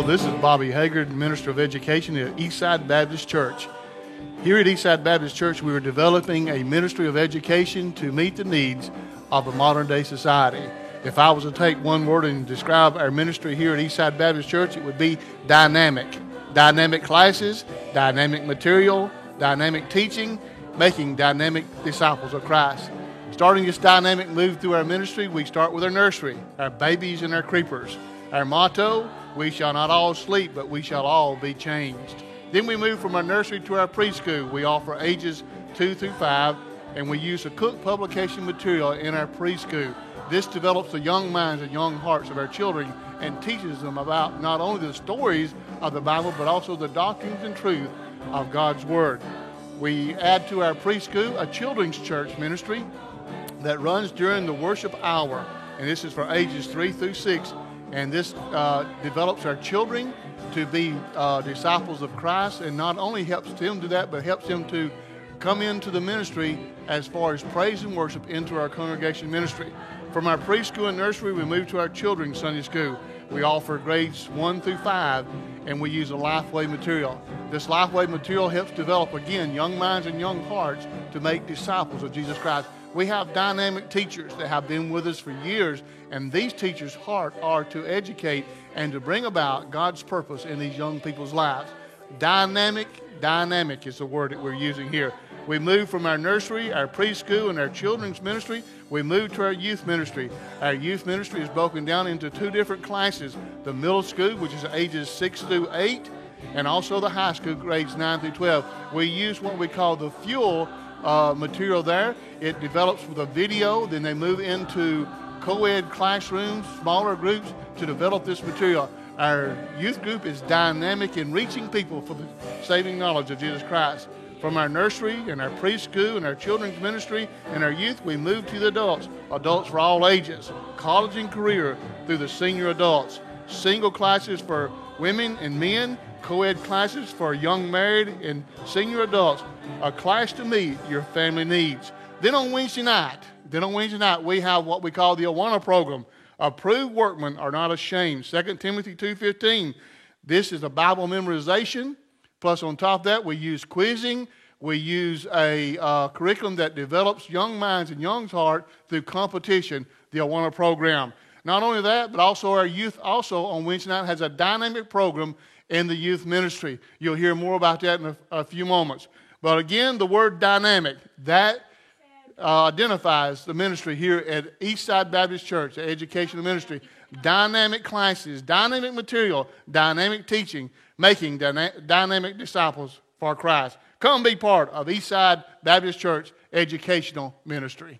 This is Bobby Haggard, Minister of Education at Eastside Baptist Church. Here at Eastside Baptist Church, we are developing a ministry of education to meet the needs of a modern-day society. If I was to take one word and describe our ministry here at Eastside Baptist Church, it would be dynamic. Dynamic classes, dynamic material, dynamic teaching, making dynamic disciples of Christ. Starting this dynamic move through our ministry, we start with our nursery, our babies and our creepers. Our motto, we shall not all sleep, but we shall all be changed. Then we move from our nursery to our preschool. We offer ages 2 through 5, and we use the Cook publication material in our preschool. This develops the young minds and young hearts of our children and teaches them about not only the stories of the Bible, but also the doctrines and truth of God's Word. We add to our preschool a children's church ministry that runs during the worship hour, and this is for ages 3 through 6. And this develops our children to be disciples of Christ, and not only helps them do that, but helps them to come into the ministry as far as praise and worship into our congregation ministry. From our preschool and nursery, we move to our children's Sunday school. We offer grades 1 through 5, and we use a Lifeway material. This Lifeway material helps develop, again, young minds and young hearts to make disciples of Jesus Christ. We have dynamic teachers that have been with us for years, and these teachers' heart are to educate and to bring about God's purpose in these young people's lives. Dynamic is the word that we're using here. We move from our nursery, our preschool, and our children's ministry. We move to our youth ministry. Our youth ministry is broken down into 2 different classes: the middle school, which is ages 6 through 8, and also the high school, grades 9 through 12. We use what we call the Fuel material there. It develops with a video, then they move into co-ed classrooms, smaller groups, to develop this material. Our youth group is dynamic in reaching people for the saving knowledge of Jesus Christ. From our nursery and our preschool and our children's ministry and our youth, we move to the adults for all ages, college and career through the senior adults, single classes for women and men, co-ed classes for young married and senior adults, a class to meet your family needs. Then on Wednesday night, we have what we call the Awana program. Approved workmen are not ashamed. 2 Timothy 2:15. This is a Bible memorization. Plus on top of that, we use quizzing. We use a curriculum that develops young minds and young hearts through competition, the Awana program. Not only that, but also our youth also on Wednesday night has a dynamic program in the youth ministry. You'll hear more about that in a few moments. But again, the word dynamic, that identifies the ministry here at Eastside Baptist Church, the educational ministry. Dynamic classes, dynamic material, dynamic teaching, making dynamic disciples for Christ. Come be part of Eastside Baptist Church educational ministry.